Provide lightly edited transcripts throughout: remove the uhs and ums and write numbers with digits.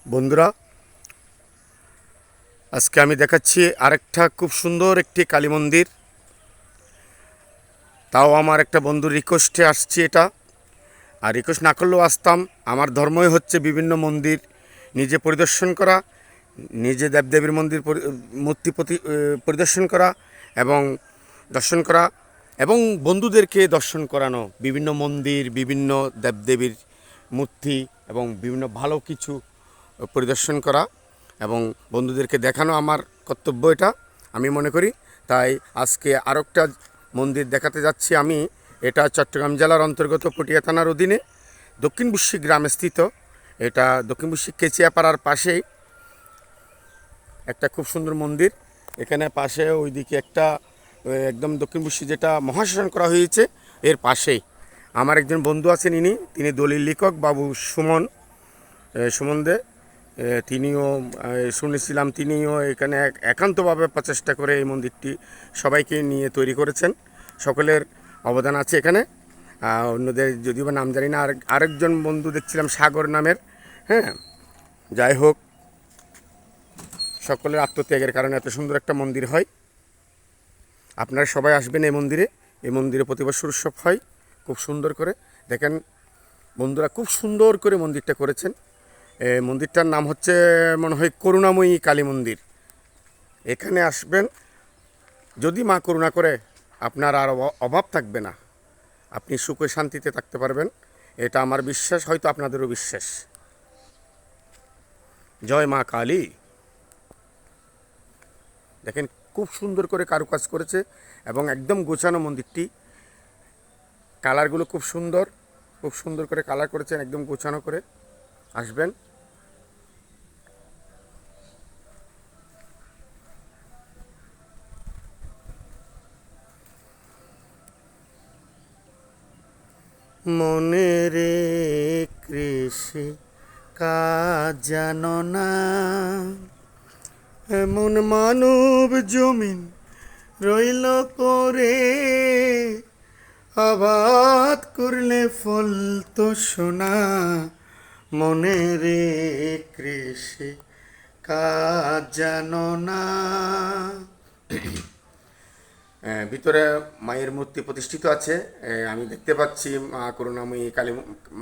বন্ধুরা, আজকে আমি দেখাচ্ছি আরেকটা খুব সুন্দর একটি কালী মন্দির। তাও আমার একটা বন্ধুর রিকোয়েস্টে আসছি এটা, আর রিকোয়েস্ট না করলেও আসতাম। আমার ধর্মই হচ্ছে বিভিন্ন মন্দির নিজে পরিদর্শন করা, নিজে দেবদেবীর মন্দির মূর্তি পরিদর্শন করা এবং দর্শন করা, এবং বন্ধুদেরকে দর্শন করানো বিভিন্ন মন্দির, বিভিন্ন দেবদেবীর মূর্তি এবং বিভিন্ন ভালো কিছু পরিদর্শন করা এবং বন্ধুদেরকে দেখানো আমার কর্তব্য এটা আমি মনে করি। তাই আজকে আরেকটা মন্দির দেখাতে যাচ্ছি আমি। এটা চট্টগ্রাম জেলার অন্তর্গত পটিয়া থানার অধীনে দক্ষিণ বুশি গ্রামে স্থিত। এটা দক্ষিণ বুশি কেচিয়াপাড়ার পাশেই একটা খুব সুন্দর মন্দির। এখানে পাশে ওইদিকে একটা একদম দক্ষিণ বুশি যেটা মহাশ্মশান করা হয়েছে, এর পাশেই আমার একজন বন্ধু আছেন, তিনি দলিল লেখক বাবু সুমন দে। তিনিও শুনেছিলাম তিনিও এখানে একান্তভাবে প্রচেষ্টা করে এই মন্দিরটি সবাইকে নিয়ে তৈরি করেছেন। সকলের অবদান আছে এখানে, অন্যদের যদিও বা নাম জানি না। আরেকজন বন্ধু দেখছিলাম সাগর নামের। হ্যাঁ, যাই হোক, সকলের আত্মত্যাগের কারণে এত সুন্দর একটা মন্দির হয়। আপনারা সবাই আসবেন এই মন্দিরে। এই মন্দিরে প্রতি বছর উৎসব হয় খুব সুন্দর করে। দেখেন বন্ধুরা, খুব সুন্দর করে মন্দিরটা করেছেন। মন্দিরটার নাম হচ্ছে মনে হয় করুণাময়ী কালী মন্দির। এখানে আসবেন, যদি মা করুণা করে আপনার আর অভাব থাকবে না, আপনি সুখে শান্তিতে থাকতে পারবেন। এটা আমার বিশ্বাস, হয়তো আপনাদেরও বিশ্বাস। জয় মা কালী। দেখেন খুব সুন্দর করে কারুকাজ করেছে এবং একদম গোছানো মন্দিরটি। কালারগুলো খুব সুন্দর, খুব সুন্দর করে কালার করেছেন, একদম গোছানো করে। আসবেন। মনে রে কৃষি কাজ জানো না, এমন মানব জমিন রইল পরে, আবাদ করলে ফল তো সোনা। মনে রে কৃষি কাজ জানো না। ভিতরে মায়ের মূর্তি প্রতিষ্ঠিত আছে। আমি দেখতে পাচ্ছি মা করুণাময়ী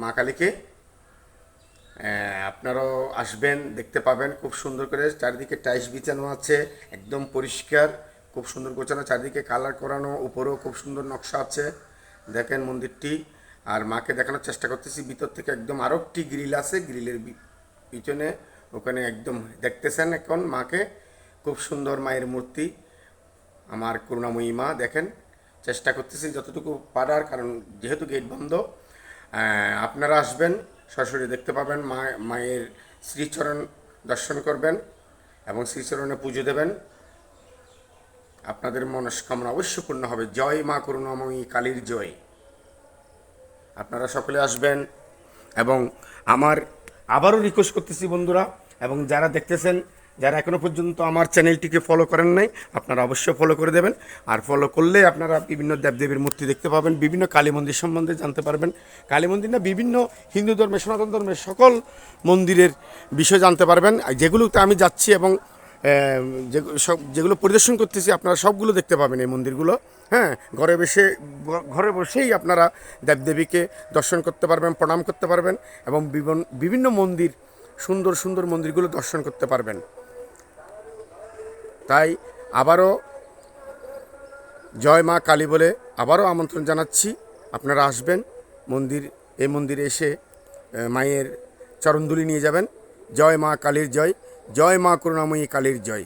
মা কালীকে। আপনারাও আসবেন, দেখতে পাবেন। খুব সুন্দর করে চারিদিকে টাইলস বিছানো আছে, একদম পরিষ্কার, খুব সুন্দর গোছানো, চারিদিকে কালার করানো, উপরেও খুব সুন্দর নকশা আছে। দেখেন মন্দিরটি। আর মাকে দেখানোর চেষ্টা করতেছি ভিতর থেকে। একদম আরও একটি গ্রিল আছে, গ্রিলের পিছনে ওখানে একদম দেখতেছেন এখন মাকে। খুব সুন্দর মায়ের মূর্তি, আমার করুণাময়ী মা। দেখেন, চেষ্টা করতেছি যতটুকু পারার, কারণ যেহেতু গেট বন্ধ। আপনারা আসবেন, সরাসরি দেখতে পাবেন। মায়ের শ্রীচরণ দর্শন করবেন এবং শ্রীচরণে পুজো দেবেন। আপনাদের মনস্কামনা অবশ্য পূর্ণ হবে। জয় মা করুণাময়ী কালীর জয়। আপনারা সকলে আসবেন। এবং আমার আবারও রিকোয়েস্ট করতেছি বন্ধুরা, এবং যারা দেখতেছেন, যারা এখনও পর্যন্ত আমার চ্যানেলটিকে ফলো করেন নাই, আপনারা অবশ্যই ফলো করে দেবেন। আর ফলো করলে আপনারা বিভিন্ন দেবদেবীর মূর্তি দেখতে পাবেন, বিভিন্ন কালী মন্দির সম্বন্ধে জানতে পারবেন। কালী মন্দির না, বিভিন্ন হিন্দু ধর্মের, সনাতন ধর্মের সকল মন্দিরের বিষয় জানতে পারবেন। যেগুলোতে আমি যাচ্ছি এবং যেগুলো পরিদর্শন করতেছি, আপনারা সবগুলো দেখতে পাবেন এই মন্দিরগুলো। হ্যাঁ, ঘরে বসেই আপনারা দেবদেবীকে দর্শন করতে পারবেন, প্রণাম করতে পারবেন এবং বিভিন্ন মন্দির, সুন্দর সুন্দর মন্দিরগুলো দর্শন করতে পারবেন। তাই আবারও জয় মা কালী বলে আবারও আমন্ত্রণ জানাচ্ছি। আপনারা আসবেন এই মন্দিরে এসে মায়ের চরণধুলি নিয়ে যাবেন। জয় মা কালীর জয়, জয় মা করুণাময়ী কালীর জয়।